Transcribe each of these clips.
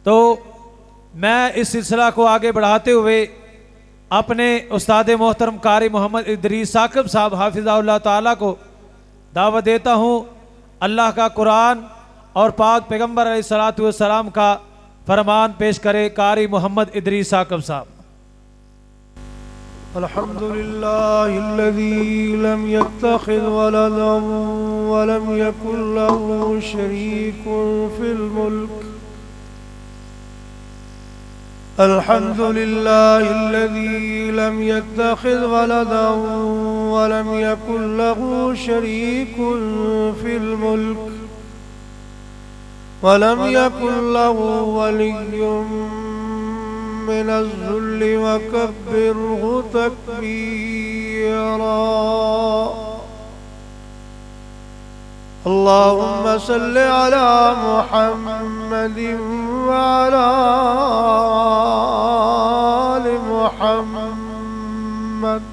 تو میں اس سلسلہ کو آگے بڑھاتے ہوئے اپنے استاد محترم قاری محمد ادریس ثاقب صاحب حافظہ اللہ تعالیٰ کو دعوت دیتا ہوں اللہ کا قرآن اور پاک پیغمبر علیہ السلام کا فرمان پیش کرے قاری محمد ادریس ثاقب صاحب۔ الحمد لله الذي لم يتخذ ولدا ولم يكن له شريك في الملك. الحمد لله الذي لم يتخذ ولدا ولم يكن له شريك في الملك ولم يكن له ولي من الذل وكبره تكبيرا. اللهم صل على محمد وعلى آل محمد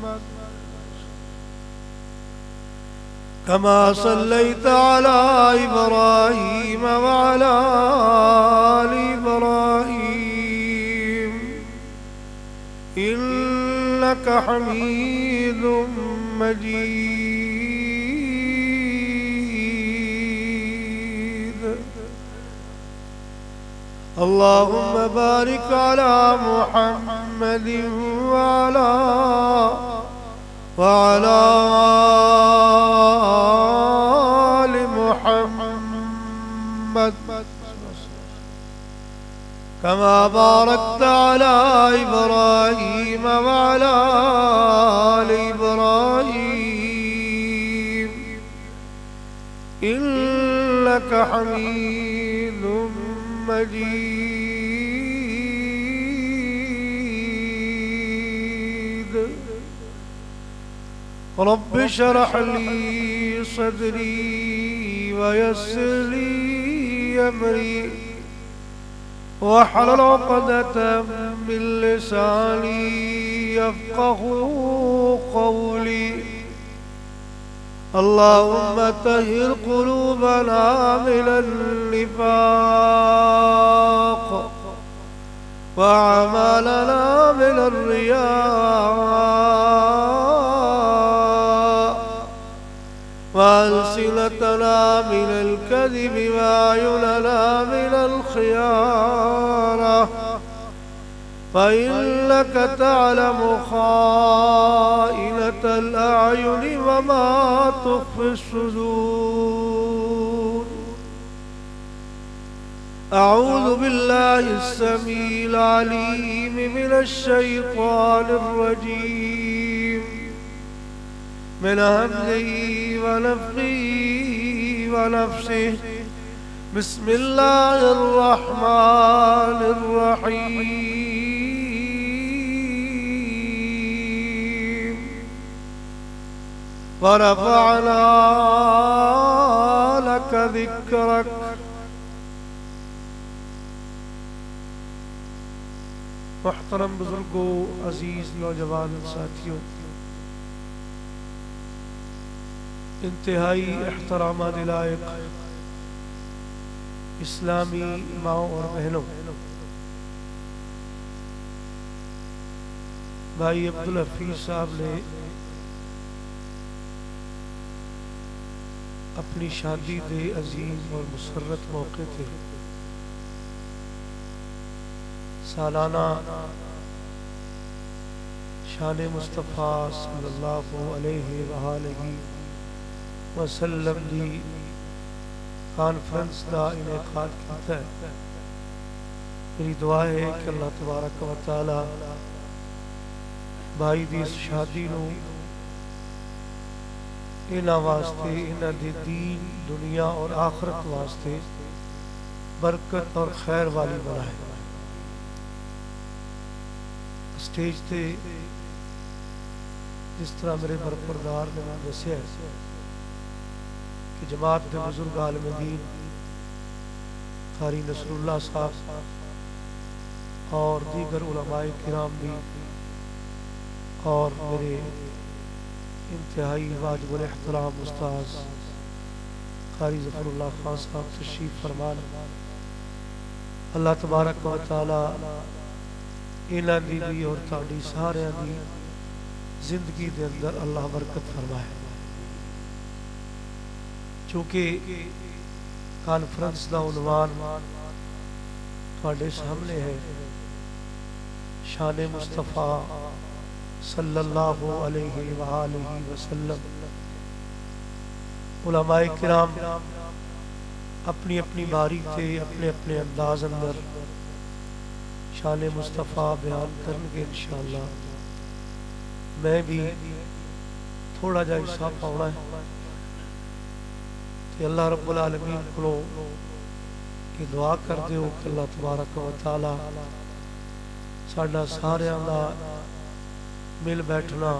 كما صليت على إبراهيم وعلى آل إبراهيم إنك حميد مجيد. اللهم بارك على محمد وعلى آل محمد كما باركت على إبراهيم وعلى آل إبراهيم إنك حميد مجيد. رب اشرح لي صدري ويسر لي أمري واحلل عقدة من لساني يفقهوا قولي. اللهم طهر قلوبنا من النفاق وأعمالنا من الرياء وألسنتنا من الكذب وأعيننا من الخيانة فإنك تعلم خائنة الأعين وما تخفي الصدور. أعوذ بالله السميع العليم من الشيطان الرجيم من همزه ونفخه ونفسه. بسم الله الرحمن الرحيم. ورفعنا لك ذكرك. محترم بزرگوں، عزیز نوجوان ساتھیوں، انتہائی احترامات لائق اسلامی ماؤں اور بہنوں، بھائی عبدالحفیظ صاحب نے اپنی شادی دے عظیم اور مسرت موقع تھے سالانہ شان مصطفیٰ صلی اللہ علیہ وآلہ وسلم دی کانفرنس دا انعقاد کیتا ہے. میری دعا ہے کہ اللہ تبارک و تعالی بھائی دی اس شادی نو انہاں واسطے، انہاں دے دین دنیا اور آخرت واسطے برکت اور خیر والی بنائے. اسٹیج تے جس طرح میرے برپردار نے دسیا ہے کہ جماعت دے بزرگ عالم دین قاری نصر اللہ صاحب اور دیگر علماء کرام بھی اور میرے انتہائی واجب الاحترام استاذ قاری ظفر اللہ خان صاحب تشریف فرمان. اللہ تبارک و تعالی انہاں دی بھی اور تہاڈی سارے دی زندگی دے اندر اللہ برکت فرمائے. چونکہ کانفرنس دا عنوان تہاڈے سامنے ہے شان مصطفیٰ صلی اللہ علیہ وآلہ وسلم. علماء کرام اپنی اپنی باری تے اپنے اپنے انداز اندر شان مصطفیٰ بیان کرنگے انشاءاللہ. میں بھی تھوڑا جا حصہ پاؤنا ہے کہ اللہ رب العالمین کو یہ دعا کر دے ہو کہ اللہ تبارک و تعالی ساڑھا سارے اللہ مل بیٹھنا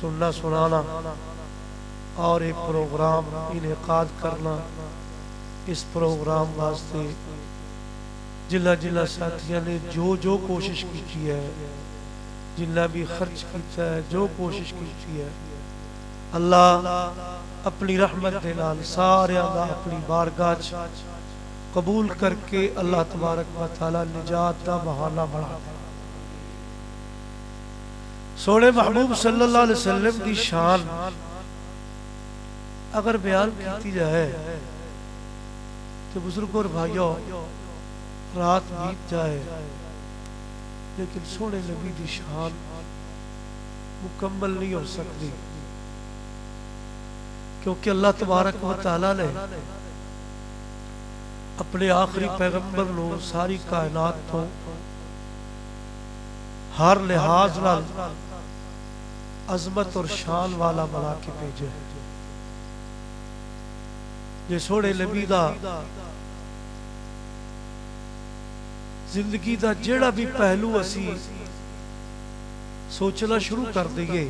سننا سنانا اور ایک پروگرام انعقاد کرنا. اس پروگرام واسطے جنہ جنہ ساتھیاں نے جو کوشش کی ہے جنہ بھی خرچ کیتا ہے جو کوشش کی ہے اللہ اپنی رحمت دے نال سارے اللہ اپنی بارگاہ قبول کر کے اللہ تبارک و تعالی نجات دا بہانہ بنا. سونے محبوب صلی اللہ علیہ وسلم دی شان اگر بیان کیتی جائے تو بزرگ اور بھائیوں رات بیت جائے لیکن سونے نبی دی شان مکمل نہیں ہو سکتی کیونکہ اللہ تبارک و تعالی نے اپنے آخری پیغمبر نو ساری کائنات تو ہر لحاظ نال عظمت اور شان والا بنا کے بھیجے. یہ سونے نبی دا زندگی دا جیڑا بھی پہلو اسی سوچنا شروع کر دئیے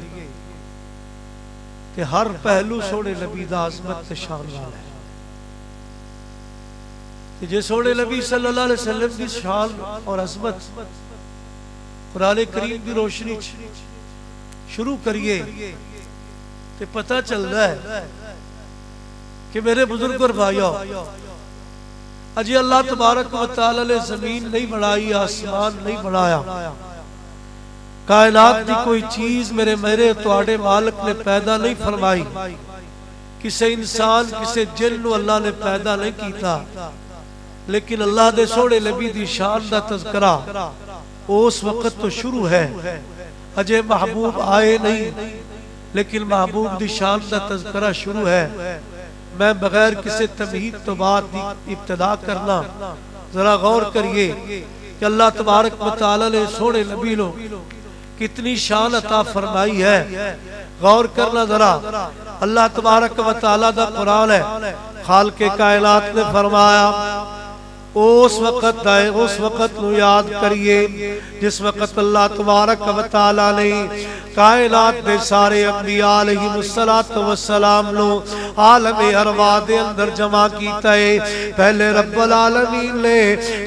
کہ ہر پہلو سونے نبی دا عظمت تے شان والا ہے. جے سونے نبی صلی اللہ علیہ وسلم دی شان اور عظمت قرآن کریم کی روشنی شروع کریے تے پتہ چل رہا ہے کہ میرے بزرگ اور بھائیوں اجی اللہ تبارک و تعالی نے زمین نہیں بنائی آسمان نہیں بنایا کائنات دی کوئی چیز میرے تواڈے مالک نے پیدا نہیں فرمائی کسے انسان کسے جن نو اللہ نے پیدا نہیں کیتا لیکن اللہ دے سوڑے نبی دی شان دا تذکرہ اس وقت تو شروع ہے اجے محبوب آئے نہیں لیکن محبوب دی شان دا تذکرہ شروع ہے. میں بغیر کسی تمہید تو بات دی ابتدا کرنا ذرا غور کریے کہ اللہ تبارک و تعالی نے سوڑے نبی لو کتنی شان عطا فرمائی ہے. غور کرنا ذرا اللہ تبارک و تعالی دا قرآن ہے خالق کائنات نے فرمایا اس وقت نو یاد کریے جس وقت اللہ تبارک و تعالی نے کائنات دے سارے انبیاء علیہ السلام نو عالم ارواح دے اندر جمع کیتا ہے. پہلے رب العالمین نے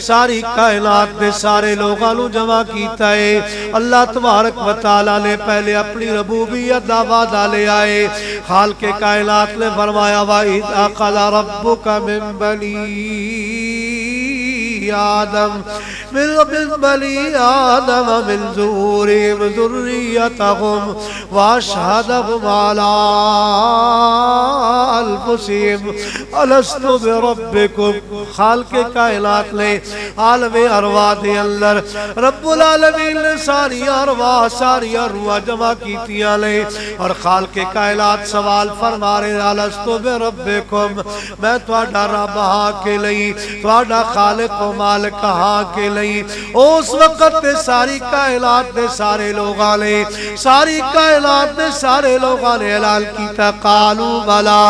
ساری کائنات دے سارے لوگاں نو جمع کیتا ہے. اللہ تبارک و تعالی نے پہلے اپنی ربوبیت دا وعدہ لے آئے. خالق کائنات نے فرمایا وَإِذْ أَخَذَ رَبُّكَ مِن بَنِي آدم من بني آدم من ظهورهم ذريتهم وأشهدهم على أنفسهم ألست بربكم. خالق کائنات نے عالم ارواح دے اندر رب العالمین نے ساری ارواح جمع کیتیاں لے اور خالق کائنات سوال فرما رہے ألست بربكم میں تواڈا رب ہاں کے لئی تواڈا خالق و مالک ہاں کے لئی. اس وقت دے ساری کائنات دے سارے لوگاں نے اعلان کیتا قالو بلا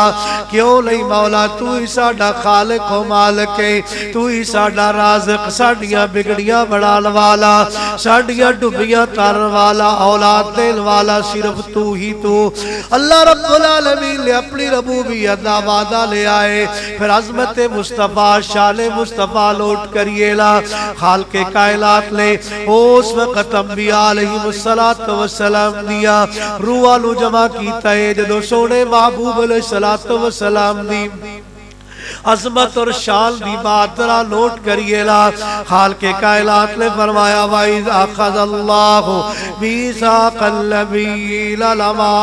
کیوں نہیں مولا تو ہی ساڈا خالق و مالک ہے تو ہی ساڈا رازق ساڈیاں بگڑیاں بڑھان والا ساڈیاں ڈبیاں تارن والا اولاد دین والا صرف تو ہی تو. اللہ رب العالمین نے اپنی ربوبیت دا وعدہ لے آئے پھر عظمت مصطفیٰ شان مصطفیٰ لوٹ کریے لا. خالق کائنات نے اس وقت انبیاء علیہ السلام دیا روح نو جمع کیتا ہے جدو سونے محبوب علیہ السلام دی عظمت اور شان دی بات ذرا نوٹ کریے نا. خالق کائنات نے فرمایا وَإِذْ أَخَذَ اللَّهُ مِيثَاقَ النَّبِيِّينَ لَمَا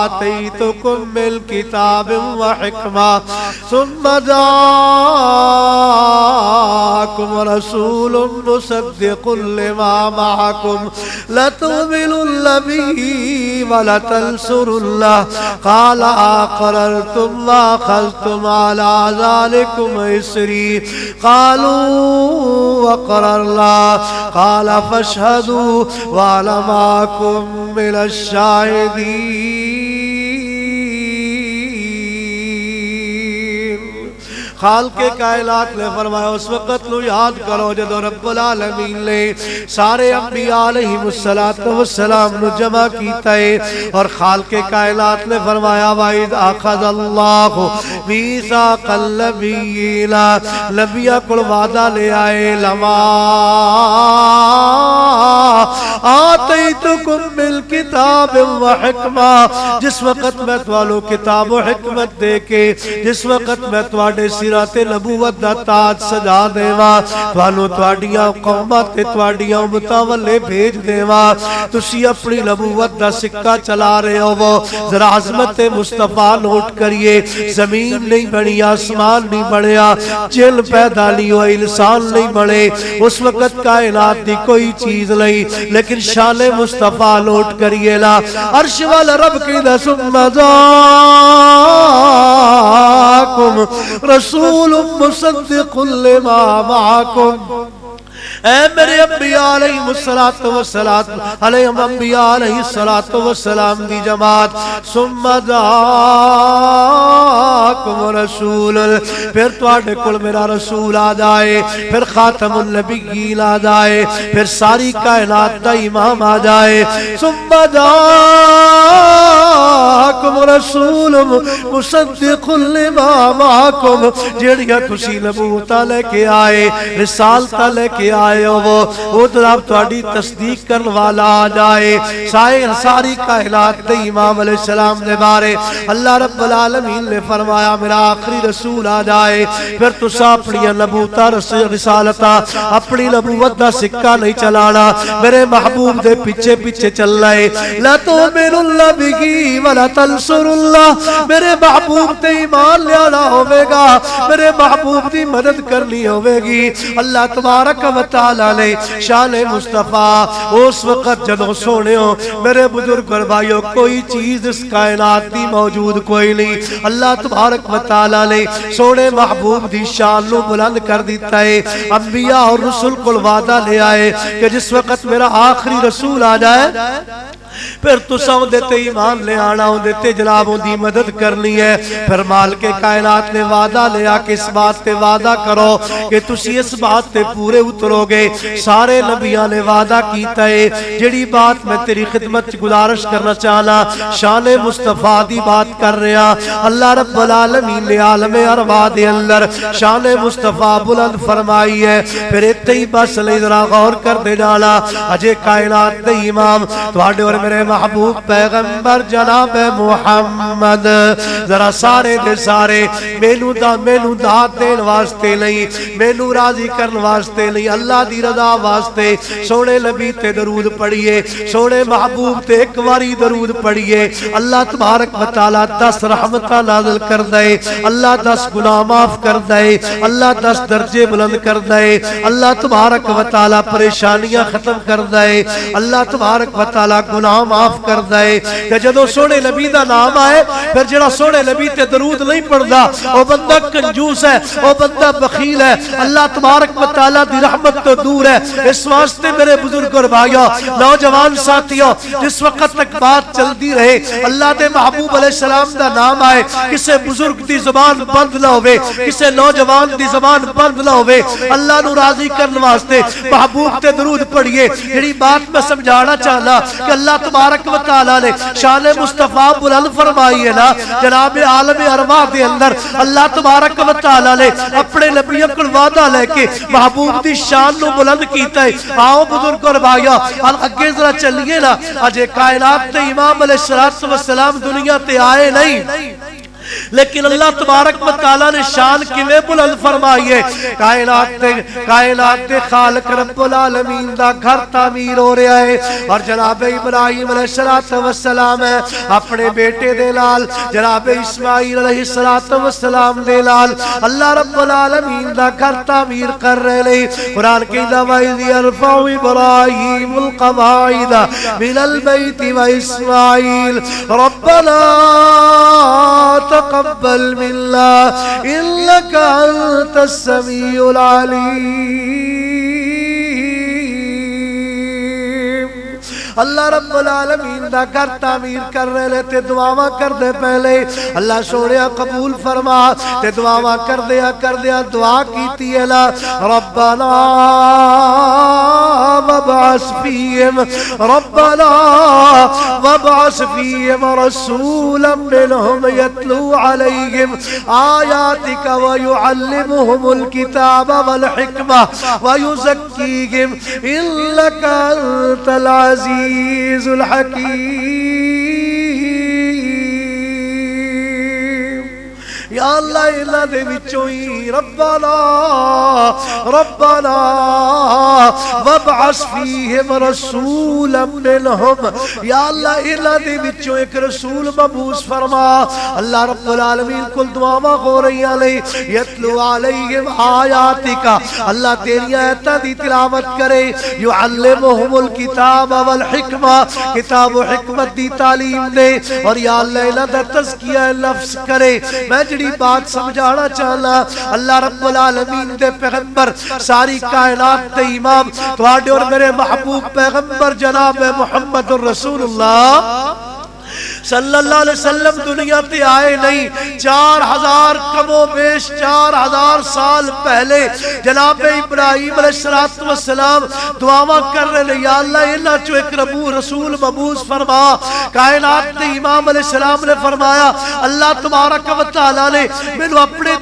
آتَيْتُكُم مِّن كِتَابٍ وَحِكْمَةٍ ثُمَّ جَاءَكُمْ رَسُولٌ مُصَدِّقٌ لِّمَا مَعَكُمْ لَتُؤْمِنُنَّ بِهِ وَلَتَنصُرُنَّهُ قَالَ أَقْرَرْتُمْ وَأَخَذْتُمْ عَلَى ذَلِكُمْ إِصْرِي قَالُوا وَأَقْرَرْنَا قَالَ فَاشْهَدُوا وَأَنَا مَعَكُمْ مِنَ الشَّاهِدِينَ. خالق کائنات نے فرمایا اس وقت نو یاد کرو جدو رب العالمین نے سارے انبیاء علیہم السلام نو جمع کیتا ہے اور خالق کائنات نے فرمایا وَإِذْ أَخَذَ اللَّهُ مِيثَاقَ النَّبِيِّينَ نبیہ کل وعدہ لے آئے لما آتیتکم بالکتاب وحکمہ جس وقت میں توالو کتاب و حکمت دے کے جس وقت میں توڑے سیرات نبوت دا تاج سجا دیوا توانو تواڈیاں قوماں تے تواڈیاں امتاں والے بھیج دیوا تسی اپنی نبوت دا سکہ چلا رہے ہو ذرا عظمت مصطفیٰ نوٹ کریے زمین نہیں بنی آسمان نہیں بنیا جن پیدا نہیں ہوئی انسان نہیں بنے اس وقت کائنات دی کوئی چیز نہیں لیکن شان مصطفیٰ نوٹ کریے لا عرش والا رب کی ثم جاءکم رسول مصدق لما معکم اے میرے انبیاء علیہ السلام دی جماعت ثم جاءکم رسول پھر تواڈے کول میرا رسول آ جائے پھر خاتم النبیین آ جائے پھر ساری کائنات دا امام آ جائے ثم جاءکم رسول مصدق لما معکم جڑیاں تسی نبوتاں لے کے آئے رسالتاں لے کے آئے وہ جناب تواڈی تصدیق کرن والا آ جائے ساری کائنات دے امام علیہ السلام دے بارے اللہ رب العالمین نے فرمایا میرا آخری رسول آ جائے پھر تسا اپنی نبوتا رسالتا اپنی نبوت دا سکہ نہیں چلانا میرے محبوب دے پیچھے پیچھے چل رہے لا تؤمنن بہ ولا تنصرن میرے محبوب تے ایمان لیانا ہوے گا میرے محبوب دی مدد کرنی ہوے گی. اللہ تبارک و تعالی نے شان مصطفیٰ اس وقت جدو سونے ہو میرے بزرگ اور بھائیوں کوئی چیز اس کائنات دی موجود کوئی نہیں اللہ تبارک و تعالی نے سونے محبوب دی شان نو بلند کر دیتا ہے. انبیاء اور رسول کو وعدہ لے آئے کہ جس وقت میرا آخری رسول آ جائے پھر تساں دیتے ایمان لے آنا دیتے جنابوں دی مدد کرنی ہے. پھر مال کے کائنات نے وعدہ لیا کہ اس بات تے وعدہ کرو کہ تسی اس بات تے پورے اترو گے. سارے نبیاں نے وعدہ کیتا ہے جڑی بات میں تیری خدمت گزارش کرنا چاہنا شان مصطفیٰ دی بات کر رہا اللہ رب العالمین نے عالم ارواح دے اندر شان مصطفیٰ بلند فرمائی ہے. پھر اتنے ہی بس نہیں ذرا غور کر دے جانا اجے کائنات دے امام تواڈے اور میرے محبوب پیغمبر جناب محمد ذرا سارے دے سارے مینوں داد دین واسطے نہیں مینوں راضی کرن واسطے نہیں اللہ دی رضا واسطے سونے نبی تے درود پڑھیے سونے محبوب تے ایک واری درود پڑھیے اللہ تبارک و تعالی 10 رحمتاں نازل کر دے اللہ 10 گناہ معاف کر دے اللہ 10 درجے بلند کر دے اللہ تبارک و تعالی پریشانیاں ختم کر دے اللہ تبارک و تعالی گناہ معاف کر دے کہ جدو سونے نبی دا نام آئے پھر جڑا سونے نبی تے درود نہیں پڑھدا او بندہ کنجوس ہے او بندہ بخیل ہے اللہ تبارک و تعالی دی رحمت تو دور ہے. اس واسطے میرے بزرگ اور بھائیو نوجوان ساتھیو جس وقت تک بات چلتی رہے اللہ دے محبوب علیہ السلام دا نام آئے کسے بزرگ دی زبان بند نہ ہوئے کسے نوجوان دی زبان بند نہ ہوئے اللہ نو راضی کرن واسطے محبوب تے درود پڑھیے. یہی بات میں سمجھانا چاہنا کہ اللہ تبارک و تعالی نے شان مصطفیٰ بلند فرمائی ہے نا جناب عالم ارواح دے اندر اللہ تبارک و تعالی نے اپنے نبیوں کو وعدہ لے کے محبوب دی شان نو بلند کیتا ہے. آؤ بزرگ اور بھائیو اگے ذرا چلیے نا اجے کائنات تے امام علیہ السلام دنیا تے آئے نہیں لیکن اللہ تبارک و تعالیٰ نے شان کیویں بلند فرمائی ہے. کائنات دے خالق رب العالمین دا گھر تعمیر ہو رہا ہے اور جناب ابراہیم علیہ السلام ہے اپنے بیٹے دے لال جناب اسماعیل علیہ السلام دے لال اللہ رب العالمین دا گھر تعمیر کر رہے لے. قرآن کہندا وَإِذْ يَرْفَعُ إِبْرَاهِيمُ الْقَوَاعِدَ مِنَ الْبَيْتِ وَإِسْمَاعِيلُ رَبَّنَا تَقَبَّلْ مِنَّا إِنَّكَ أَنْتَ السَّمِيعُ الْعَلِيمُ. اللہ رب العالمین دا گھر تعمیر کر رہے لے تے دعاواں کر دے پہلے اللہ سوڑیا قبول فرما تے دعاواں کر دیا دعا کیتی ہے لا ربنا وابعث فیہم رسولا منہم یتلو علیہم آیاتک ویعلمہم الکتاب والحکمہ ویزکیہم انک انت العزیز الحکیم. یا اللہ انہاں دے وچوں ہی ربنا وابعث فیہم رسولا منہم یا اللہ انہاں دے وچوں ایک رسول مبعوث فرما. اللہ رب العالمین کل دعاواں ہو رہی ہیں یتلو علیہم آیاتک اللہ تیری آیاتاں دی تلاوت کرے یعلمہم الکتاب والحکمہ کتاب و حکمت دی تعلیم دے اور یا اللہ انہاں دا تزکیہ لفظ کرے. میں جڑی بات سمجھانا چاہنا اللہ رب العالمین دے پیغمبر ساری کائنات دے امام تواڈے اور میرے محبوب پیغمبر جناب محمد الرسول اللہ صلی اللہ علیہ وسلم دنیا تے آئے نہیں. 4000 کم و بیش 4000 سال پہلے جناب ابراہیم علیہ السلام دعاواں کر رہے یا اللہ انہاں چو ایک رسول مبعوث فرما. کائنات دے امام علیہ السلام نے فرمایا اللہ تبارک و تعالی نے مینوں اپنے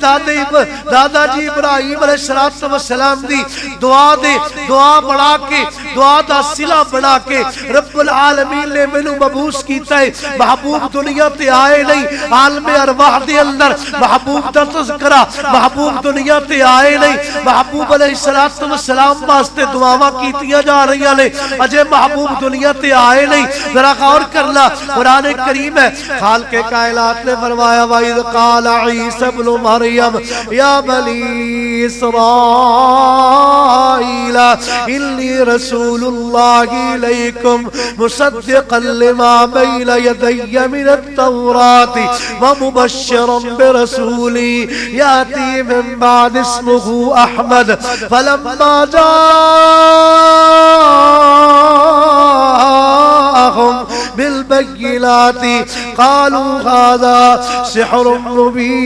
دادا جی ابراہیم علیہ السلام دی دعا بنا کے دعا دا صلہ بنا کے رب العالمین نے مینوں مبعوث کیتا ہے. محبوب دنیا تے آئے نہیں عالم ارواح دے اندر محبوب دا تذکرہ محبوب دنیا تے آئے نہیں محبوب علیہ السلام واسطے دعاواں کیتیاں جا رہی ہیں اجے محبوب دنیا تے آئے نہیں. ذرا غور کرنا قرآن کریم ہے خالق کائنات نے فرمایا وَإِذْ قَالَ عِيسَى ابْنُ مَرْيَمَ يَا بَنِي إِسْرَائِيلَ إِنِّي رَسُولُ اللَّهِ إِلَيْكُمْ مُصَدِّقًا لِمَا بَيْنَ يَدَيَّ مِنَ التَّوْرَاةِ وَمُبَشِّرًا بِرَسُولٍ يَأْتِي مِن بَعْدِهِ اسْمُهُ أَحْمَدُ فَلَمَّا جَاءَهُم بِالْبَيِّنَاتِ قَالُوا هَذَا سِحْرٌ مُبِينٌ.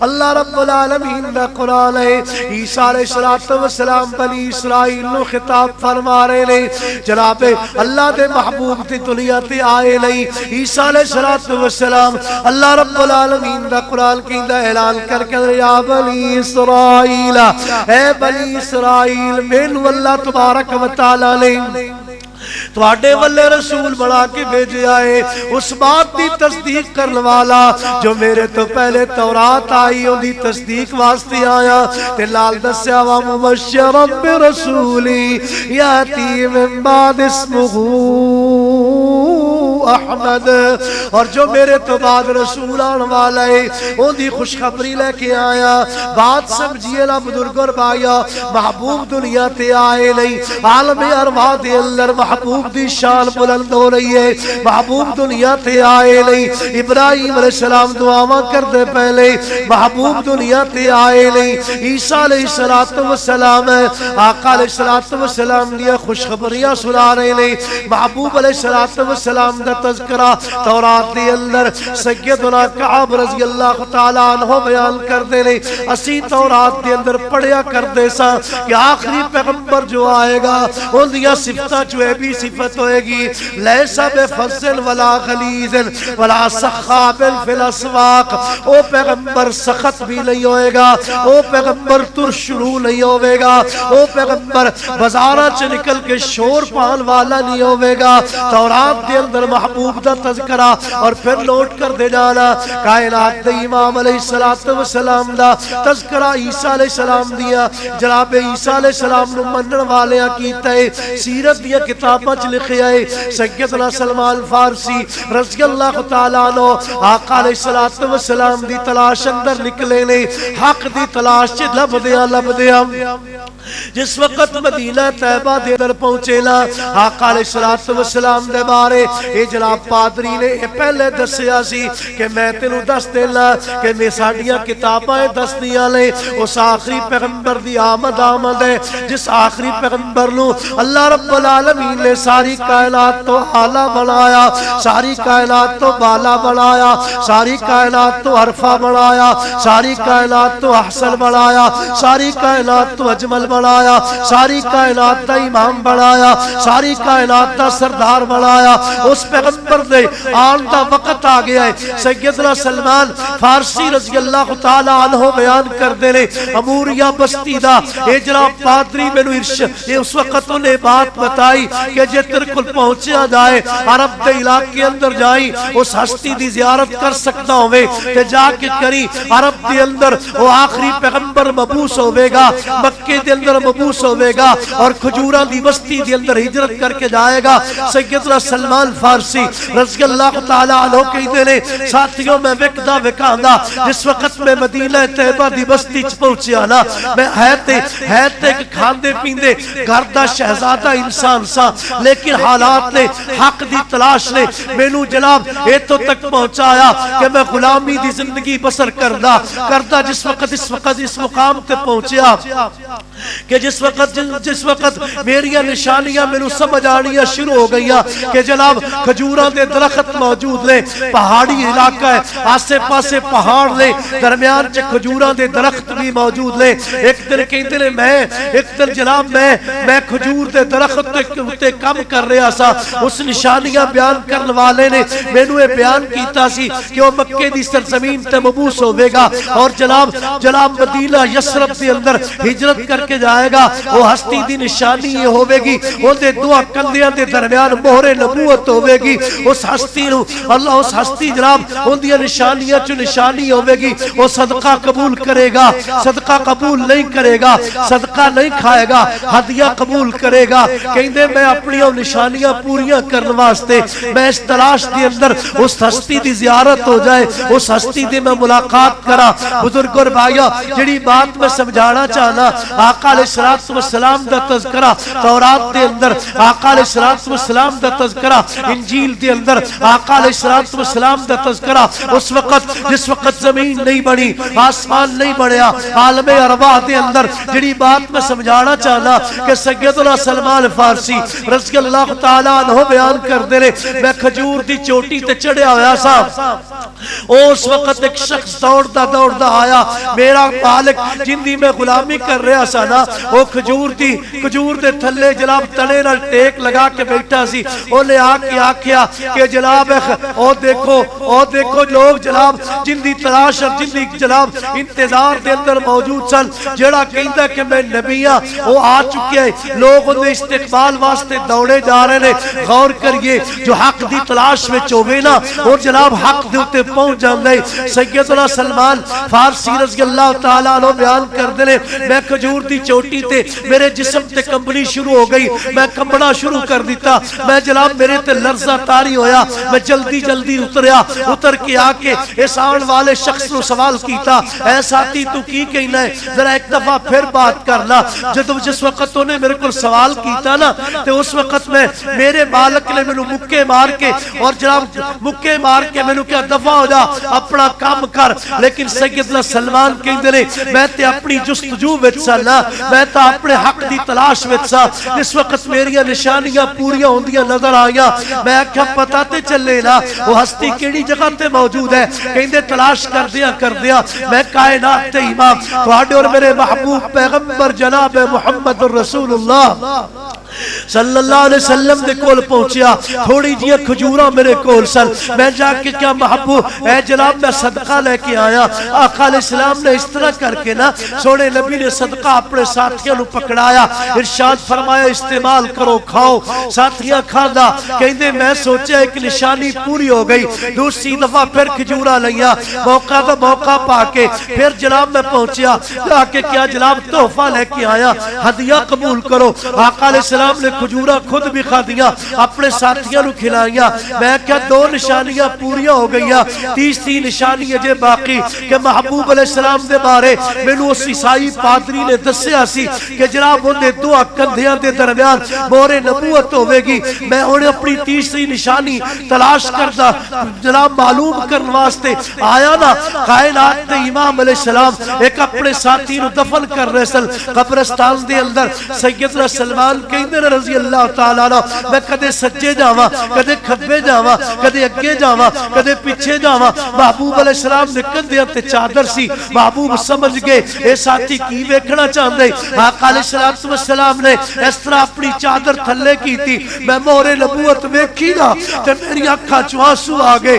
اللہ رب العالمین دا قرآن ہے عیسیٰ علیہ السلام بنی اسرائیل نو خطاب فرما رہے لے جناب اللہ دے محبوب تے دنیا تے آئے نہیں. عیسیٰ علیہ السلام اللہ رب العالمین دا قرآن کہندا اعلان کر کے یا بنی اسرائیل اے بنی اسرائیل مینوں اللہ تبارک و تعالی نے تواڈے والے رسول بنا کے بھیجے آئے اس بات دی تصدیق کرنے والا جو میرے تو پہلے تورات آئی ان دی تصدیق واسطے آیا تے لال دسیا وا مبشرا برسول یاتی من بعد اسمہ احمد اور جو میرے تو بعد رسول آن والا ہے ان دی خوشخبری لے کے آیا. بات سمجھئے نا بزرگ اور بھائیا محبوب دنیا تے آئے نہیں عالم ارواح دے اندر محبوب دی شان بلند ہو رہی ہے. محبوب دنیا تے آئے نہیں ابراہیم علیہ السلام دعاواں کر دے پہلے محبوب دنیا تے آئے نہیں. عیسیٰ علیہ السلام آقا علیہ السلام دیا خوشخبریاں سنا رہے نہیں. محبوب علیہ السلام دا تذکرہ تورات دے اندر سیدنا کعب رضی اللہ تعالی عنہ بیان کردے نے اسی تورات دے اندر پڑھیا کردے سا کہ آخری پیغمبر جو آئے گا ان دیا صفتہ جو ہے بھی صفت ہوئے گی لیسا بے فضل ولا غلیظ ولا سخاب فی الاسواق او پیغمبر سخت بھی نہیں ہوئے گا او پیغمبر ترشرو نہیں ہوئے گا او پیغمبر بازارہ چ نکل کے شور پان والا نہیں ہوئے گا تورات دے اندر محبوب دا تذکرہ اور پھر نوٹ کر دے جانا کائنات دے امام علیہ السلام دا تذکرہ عیسیٰ علیہ السلام دیا جناب عیسیٰ علیہ السلام نو منن والے کیتا ہے سیرت دیا کتاباں چ لکھیا ہے سیدنا سلمان فارسی رضی اللہ تعالیٰ عنہ آقا علیہ السلام دی تلاش اندر نکلے نے حق دی تلاش چ لب دیا جس وقت مدینہ طیبہ دے در پہنچے نا آقا علیہ السلام دے بارے اے جناب پادری نے پہلے دسیا سی کہ میں تینوں دس دینا کہ میں ساڑیاں کتاباں دس دیا لے اس آخری پیغمبر دی آمد ہے جس آخری پیغمبر نو اللہ رب العالمین نے ساری کائنات تو اعلیٰ بنایا ساری کائنات تو بالا بنایا ساری کائنات تو عرفہ بنایا ساری کائنات تو احسن بنایا ساری کائنات تو اجمل بنایا ساری کائنات دا امام بنایا ساری کائنات دا سردار بنایا اس پیغمبر دے آن دا وقت آ گیا ہے سیدنا سلمان فارسی رضی اللہ تعالی عنہ بیان کر دے لے اموریا بستی دا اے جناب پادری میں یہ اس وقت انہیں بات بتائی کہ جے ترکل پہنچیا جائے عرب دے علاقے اندر جائی اس ہستی دی زیارت کر سکتا ہوئے کہ جا کے کری عرب دے اندر وہ آخری پیغمبر مبوس ہوئے گا مکے دے اندر مبوس ہوئے گا اور کھجوران دی بستی دے اندر ہجرت کر کے جائے گا سیدنا سلمان فارسی رضی اللہ تعالی عنہ کہتے نے ساتھیوں میں وکدا وکاندا جس وقت میں مدینہ طیبہ دی بستی چ پہنچیا نا میں ہے کھاندے پیندے گھر دا شہزادہ انسان سا لیکن حالات نے حق دی تلاش نے مینوں جناب ایتھوں تک پہنچایا کہ میں غلامی دی زندگی بسر کردا جس وقت اس مقام تے پہنچیا کہ جس وقت میری نشانیاں میں سمجھ آنیاں شروع ہو گئیاں کہ جناب کھجوراں دے درخت موجود لے پہاڑی علاقہ ہے آسے پاسے پہاڑ لے درمیان چ کھجوراں دے درخت بھی موجود لے ایک دن کہندے نے ایک دن جناب میں کھجور دے درخت تے کم کر رہا سا اس نشانیاں بیان کرن والے نے مینوں یہ بیان کیتا سی کہ وہ مکے دی سرزمین تے مبوس ہوے گا اور جناب مدینہ یثرب دے اندر ہجرت کر کے جائے گا وہ ہستی دی نشانی یہ ہوے گی وہ دے دعا کندیاں دے درمیان مہر نبوت ہوے گی اس ہستی نو اللہ اس ہستی جناب ان دی نشانیاں چ نشانی ہوے گی وہ صدقہ قبول کرے گا صدقہ قبول نہیں کرے گا صدقہ نہیں کھائے گا ہدیہ قبول کرے گا کہندے میں اپنی وہ نشانیاں پوریاں کرن واسطے میں اس تلاش دے اندر اس ہستی دی زیارت ہو جائے اس ہستی دی میں ملاقات کرا بزرگ اور بھائیو جڑی بات میں سمجھانا چاہنا آقا علیہ السلام دا تذکرہ تورات دے اندر آقا علیہ السلام دا تذکرہ انجیل دے اندر آقا علیہ السلام دا تذکرہ اس وقت جس وقت زمین نہیں بڑی آسمان نہیں بڑھیا عالم ارواح دے اندر جڑی بات میں سمجھانا چاہنا کہ سیدنا سلمان فارسی رضی اللہ تعالی عنہ بیان کر دے رہے میں کھجور دی چوٹی تے چڑھیا ہویا سا اس وقت ایک شخص دوڑدا آیا میرا مالک جن دی میں غلامی کر رہا سا نا وہ کھجور دے تھلے جناب تنے نال ٹیک لگا کے بیٹھا سی اونے آکھیا کہ جناب او دیکھو لوگ جناب جن دی تلاش اور جن دی جناب انتظار دے اندر موجود سن جڑا کہندا کہ میں نبی ہاں وہ آ چکے ہیں لوگ ان استقبال واسطے دوڑے جا رہے ہیں غور کریے جو حق دی تلاش وچ ہوے نا اور جناب حق دے اوتے پہنچ جاندے سیدنا سلمان فارسی رضی اللہ تعالی عنہ بیان کردے نے میں کھجور دی چوٹی تے میرے جسم تے کمبنی شروع ہو گئی میں کمبنا شروع کر دیتا میں جناب میرے تے لرزہ طاری ہویا میں جلدی اتر کے آ کے اس آن والے شخص نو سوال کیتا اے ساتھی تو کی کہنا ہے ذرا ایک دفعہ پھر بات کرنا جس وقت انہیں میرے کو سوال کیتا نا تو اس وقت میں میرے مالک نے میں مکے مار کے اور جناب مکے مار کے میں کیا دفعہ ہو جا اپنا کام کر لیکن سیدنا سلمان کہندے نے میں تے اپنی جستجو وچ سنا میں تا اپنے حق دی تلاش وچ سا اس وقت میری نشانیاں پوریاں ہوندیاں نظر آئیاں میں کیا پتہ تے چلے نا وہ ہستی کیڑی جگہ تے موجود ہے کہندے تلاش کر دیا میں کائنات تے امام تواڈے اور میرے محبوب پیغمبر جناب محمد رسول اللہ صلی اللہ علیہ وسلم دے کول پہنچیا تھوڑی جی کھجوراں میرے کول سن میں جا کے کیا محبوب اے جناب میں صدقہ لے کے آیا آقا علیہ السلام نے اس طرح کر کے نا سونے نبی نے صدقہ اپنے ساتھیاں نو پکڑایا ارشاد فرمایا استعمال کرو کھاؤ ساتھیاں کھادا کہندے میں سوچا ایک نشانی پوری ہو گئی دوسری دفعہ پھر کھجورا لیا موقع پا کے پھر جناب میں پہنچیا جا کے کیا جناب تحفہ لے کے آیا ہدیہ قبول کرو آقا علیہ السلام نے کھجورا خود بھی کھا دیا اپنے ساتھیاں نو کھلایا میں کیا دو نشانیاں پوریاں ہو گئیاں تیسری نشانی ہے باقی کہ محبوب علیہ السلام دے بارے مینوں اس عیسائی پادری نے دسیا سی کہ جناب اون دے دو کندھیاں دے درمیان مہر نبوت ہوے گی میں ہن اپنی تیسری نشانی تلاش کردا جناب معلوم کرن واسطے آیا نا کائنات دے امام علیہ السلام ایک اپنے ساتھی نو دفن کر رہے سن قبرستان دے اندر سیدنا سلمان کہندے رضی اللہ تعالیٰ عنہ میں کدے سجے جاواں کدے کھبے جاواں کدے اگے جاواں کدے پیچھے جاواں محبوب علیہ السلام نے کندھیاں تے چادر سی محبوب سمجھ گئے اے ساتھی کی ویکھنا چاہندے آقا علیہ السلام نے اس طرح اپنی چادر تھلے کی تھی میں مہر نبوت ویکھی نا تے میری اکھاں چوں آنسو آ گئے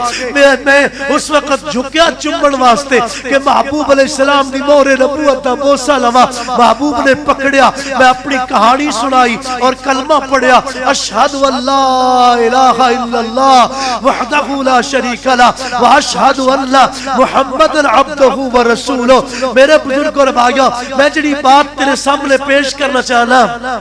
میں اس وقت جھکیا چومن واسطے کہ محبوب علیہ السلام دی مہر نبوت دا بوسہ لواں محبوب نے پکڑیا میں اپنی کہانی سنائی اور کلمہ پڑھیا اشہد واللہ الہ الا اللہ وحدہ لا شریک لہ واشہد ان محمد عبدہ ورسولہ میرے بزرگ اور بھائیو میں جڑی بات تیرے سامنے پیش کرنا چاہنا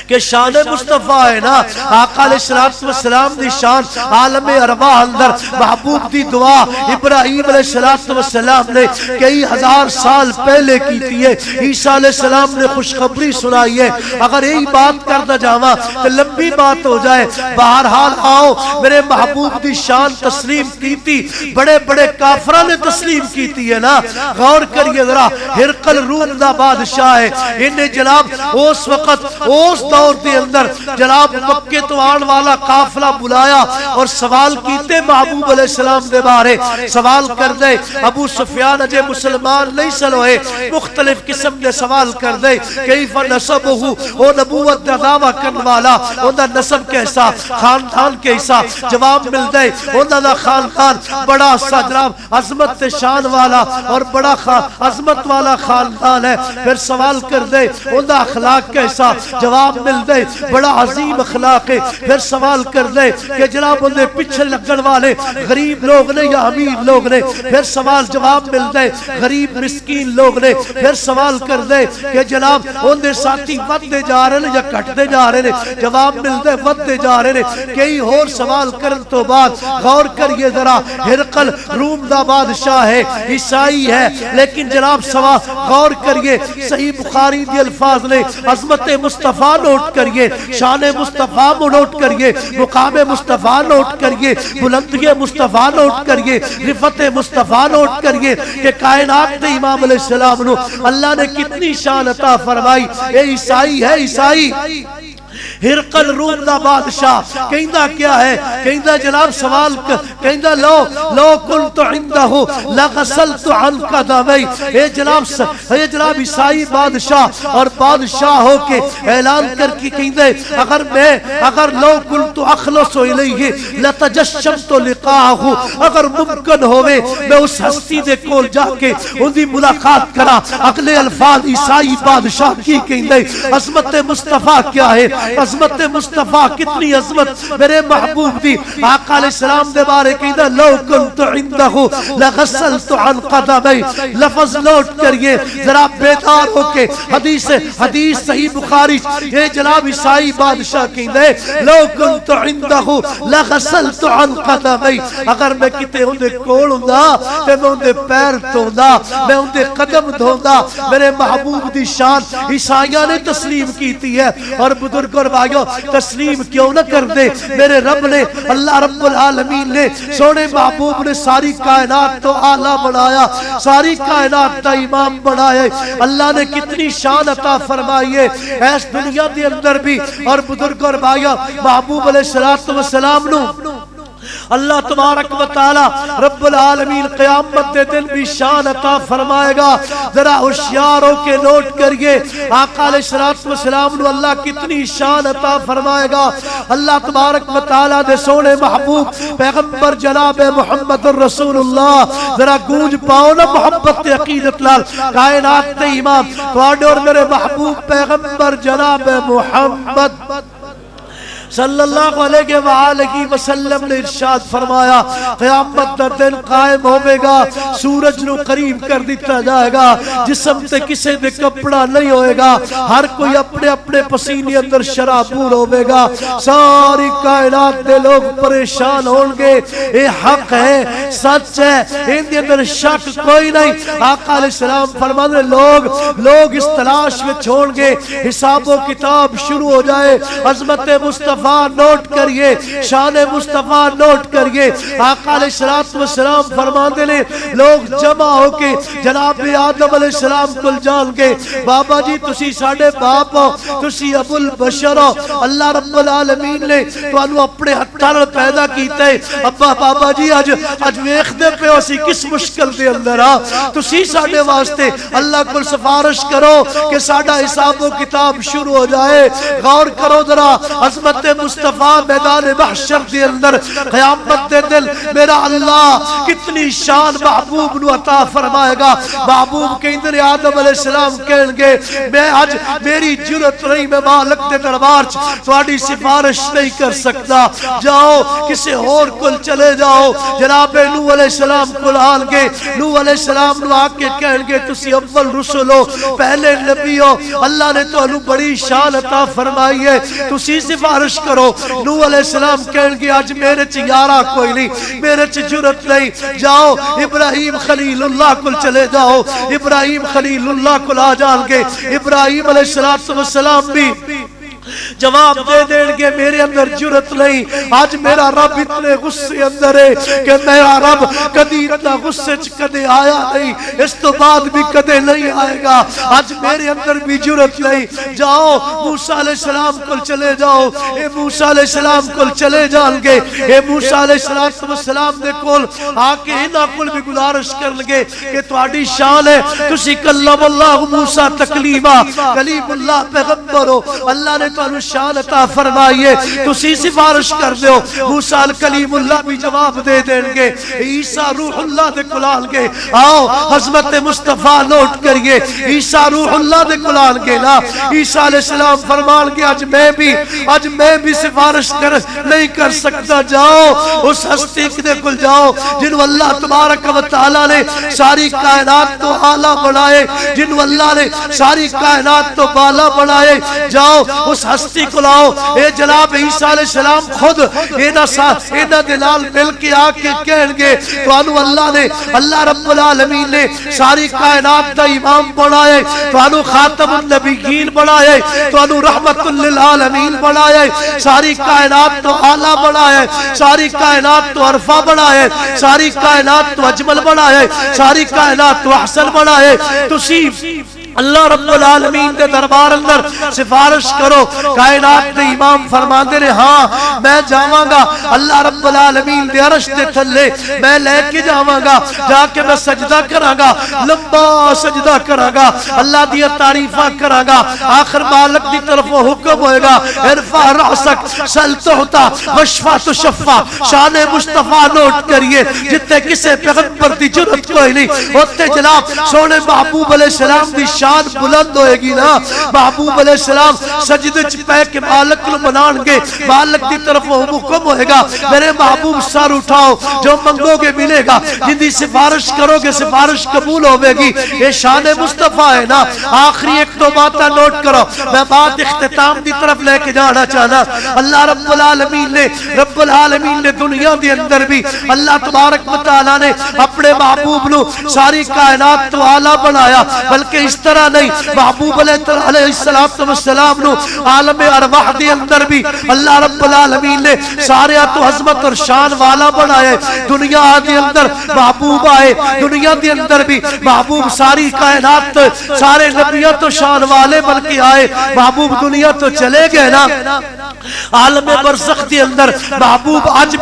کہ شان مصطفیٰ ہے نا آقا علیہ السلام دی شان عالم ارواح اندر محبوب دی دعا ابراہیم علیہ السلام نے کئی ہزار سال پہلے کی تھی ہے عیسیٰ علیہ السلام نے خوشخبری سنائی ہے اگر یہی بات کرتا جاواں تو لمبی بات ہو جائے بہرحال آؤ میرے محبوب دی شان تسلیم کی تھی بڑے بڑے کافرہ نے تسلیم کی تھی ہے نا غور کریے ذرا ہرقل روم دا بادشاہ ہے انہیں جناب اس وقت اس دور دے اندر جناب مکے تو آن والا قافلہ بلایا اور سوال کیتے محبوب علیہ السلام دے بارے سوال کر دے ابو سفیان اجے مسلمان نہیں سلوئے مختلف قسم دے سوال کر دے کیف نسبہ وہ نبوت دا دعویٰ کرن والا اندہ نسب کیسا خاندان کیسا جواب مل دے اندہ دا خاندان بڑا سا جناب عظمت شان والا اور بڑا عظمت والا خاندان ہے پھر سوال کر دے اندہ اخلاق کیسا جواب مل دے بڑا عظیم اخلاق ہے پھر سوال کر دے کہ جناب اندے پچھے لگن والے غریب لوگ نے یا امیر لوگ نے پھر سوال جواب مل دے غریب مسکین لوگ نے پھر سوال کر دے کہ جناب اندے ساتھی ودے جا رہے یا کٹتے جا رہے ہیں جواب مل دے ودے جا رہے ہیں کئی اور سوال کرن تو بعد غور کریے ذرا ہرقل روم دا بادشاہ ہے عیسائی ہے لیکن جناب سوال غور کریے صحیح بخاری دی الفاظ نے عظمت مصطفیٰ نوٹ کریے شان مصطفیٰ نوٹ کریے مقام مصطفیٰ نوٹ کریے بلندی مصطفیٰ نوٹ کریے رفت مصطفیٰ نوٹ کریے کہ کائنات دے امام علیہ السلام نو اللہ نے کتنی شان عطا فرمائی اے عیسائی ہے عیسائی ہرقل روم دا بادشاہ کہندہ کیا ہے کہندہ جناب سوال کہندہ لو کنت عندہ لغسلت عن قدمی اے جناب عیسائی بادشاہ اور بادشاہ ہو کے اعلان کر کے کہندے اگر لو کنت اخلص الیہ لتجشمت لقاہ اگر ممکن ہوئے میں اس ہستی دے کول جا کے ان دی ملاقات کرا اگلے الفاظ عیسائی بادشاہ کی کہندے عظمت مصطفیٰ کیا ہے عظمت مصطفیٰ کتنی عظمت میرے محبوب دی آقا علیہ السلام دے بارے کہتا لو کنت عندہ لغسلت عن قدمی لفظ لوٹ کریے ذرا بیدار ہو کے حدیث صحیح بخاری یہ جناب عیسائی بادشاہ کہتے لو کنت عندہ لغسلت عن قدمی اگر میں کتے ہوں دے کوڑ ہوں دا تے میں ہوں دے پیر دھوں دا میں ہوں دے قدم دھوں دا میرے محبوب دی شان عیسائیہ نے تسلیم کیتی ہے اور بزرگ اور بھائیو تسلیم کیوں نہ کر دے میرے رب نے اللہ رب العالمین نے سونے محبوب نے ساری کائنات تو اعلیٰ بنایا ساری کائنات تا امام بنائے اللہ نے کتنی شان عطا فرمائی ہے ایس دنیا دے اندر بھی اور بزرگ اور بھائیو محبوب علیہ السلام نو اللہ تبارک و تعالی رب العالمین قیامت دے دن بھی شان عطا فرمائے گا ذرا ہوشیاروں کے نوٹ کریے آقا علیہ السلام نو اللہ کتنی شان عطا فرمائے گا اللہ تبارک و تعالی دے سونے محبوب پیغمبر جناب محمد رسول اللہ ذرا گونج پاؤ نا محبت عقیدت لال کائنات دے امام تواڈے اور میرے محبوب پیغمبر جناب محمد صلی اللہ علیہ وآلہ وسلم نے ارشاد فرمایا قیامت دا دن قائم ہوئے گا سورج نو قریب کر دیتا جائے گا جسم تے کسے دے کپڑا نہیں ہوئے گا ہر کوئی اپنے اپنے پسینے اندر شرابور ہوئے گا ساری کائنات دے لوگ پریشان ہونگے اے حق ہے سچ ہے ان دے اندر شک کوئی نہیں آقا علیہ السلام فرمانے لوگ اس تلاش میں چھوڑنگے حساب و کتاب شروع ہو جائے عظمت مصطفیٰ نوٹ کریے شان مصطفیٰ نوٹ کریے آقا علیہ السلام فرماندے نے لوگ جمع ہو کے جناب آدم علیہ السلام کل جان کے بابا جی تسی ساڑھے باپ ہو تسی ابو البشر ہو اللہ رب العالمین نے تو انہوں اپنے ہتھار پیدا کیتا ہے ابا بابا جی آج ویخ دے پہ اسی کس مشکل دے اندر تسی ساڑھے واسطے اللہ کل سفارش کرو کہ ساڑھا حساب و کتاب شروع ہو جائے غور کرو ذرا عظمت مصطفیٰ میدان محشر دے اندر قیامت دے دل میرا اللہ کتنی شان محبوب نو عطا فرمائے گا محبوب کے اندر آدم علیہ السلام کہیں گے میں آج میری جرت نہیں میں مالک دے دربار تواڈی سفارش نہیں کر سکتا جاؤ کسی اور کل چلے جاؤ جناب نوح علیہ السلام کل آن گے نوح علیہ السلام نو آکے کہیں گے تسی اول رسول ہو پہلے نبی ہو اللہ نے تو انہوں بڑی شان عطا فرمائی ہے تسی سفارش کرو نوح علیہ السلام کہیں گے آج میرے چیارہ کوئی نہیں میرے جرت نہیں جاؤ ابراہیم خلیل اللہ کل چلے جاؤ ابراہیم خلیل اللہ کل آ جان گے ابراہیم علیہ السلام بھی جواب دے دیں گے میرے اندر جرت نہیں آج میرا رب اتنے غصے اندر ہے کہ میرا رب کدی اتنا غصے کدے آیا نہیں اس تو بعد بھی کدے نہیں آئے گا آج میرے اندر بھی جرت نہیں جاؤ موسیٰ علیہ السلام کل چلے جاؤ اے موسیٰ علیہ السلام کل چلے جان گے اے موسیٰ علیہ السلام دے کل آکے انہا کل بھی گزارش کر لگے کہ تواڈی شان ہے تسی کلم اللہ موسیٰ تکلیمہ کلیم اللہ پیغمبر ہو اللہ نے تو انہوں شان عطا فرمائیے تسی سفارش کر دیو موسیٰ کلیم اللہ بھی جواب دے دیں گے عیسیٰ روح اللہ دے کلال گے آؤ حضرت مصطفیٰ نوٹ کریے عیسیٰ روح اللہ دے کلال گے نا عیسیٰ علیہ السلام فرمان گے آج میں بھی سفارش نہیں کر سکتا جاؤ اس ہستی دے کل جاؤ جنہوں اللہ تبارک و تعالیٰ نے ساری کائنات تو اعلیٰ بنائے جنہوں اللہ نے ساری کائنات تو بالا بنائے جاؤ اس ہستی کو لاؤ اے جناب عیسیٰ علیہ السلام خود اینا دلال مل کے آکے کہیں گے تو انہوں اللہ نے اللہ رب العالمین نے ساری کائنات دا امام بنائے تو انہوں خاتم النبیین بنائے تو انہوں رحمت للعالمین بنائے ساری کائنات تو اعلیٰ بنائے ساری کائنات تو عرفہ بنائے ساری کائنات تو اجمل بنائے ساری کائنات تو احسن بنائے تو اللہ رب العالمین دے دربار اندر سفارش کرو کائنات دے امام فرماندے نے ہاں میں جاواں گا اللہ رب العالمین دے عرش دے تھلے میں لے کے جاواں گا جا کے میں سجدہ کراں گا لمبا سجدہ کراں گا اللہ دی تعریفاں کراں گا آخر مالک دی طرف حکم ہوئے گا ارفع رأسک سل تعطا واشفع تشفع شان مصطفیٰ نوٹ کریے جتے کسے پیغمبر دی جرت کوئی نہیں ہوتے جناب سونے محبوب علیہ السلام دی شان بلند ہوئے گی نا محبوب علیہ السلام سجدے چپے کے مالک کو منان گے مالک دی طرف حکم ہوئے گا میرے محبوب سر اٹھاؤ جو منگو گے ملے گا جن سفارش کرو گے سفارش قبول ہوئے گی یہ شان مصطفیٰ ہے نا آخری ایک دو باتیں نوٹ کرو میں بات اختتام دی طرف لے کے جانا چاہنا اللہ رب العالمین نے دنیا دی اندر بھی اللہ تبارک و تعالیٰ نے اپنے محبوب نو ساری کائنات تو اعلیٰ بنایا بلکہ اس طرح طرح نہیں محبوب علیہ السلام نو عالم ارواح دے اندر بھی اللہ رب العالمین نے سارے تو عظمت اور شان والا بنائے دنیا دے اندر محبوب آئے دنیا دے اندر بھی محبوب ساری کائنات سارے نبیوں تو شان والے بن کے آئے محبوب دنیا تو چلے گئے نا عالم برزخ دے اندر محبوب آج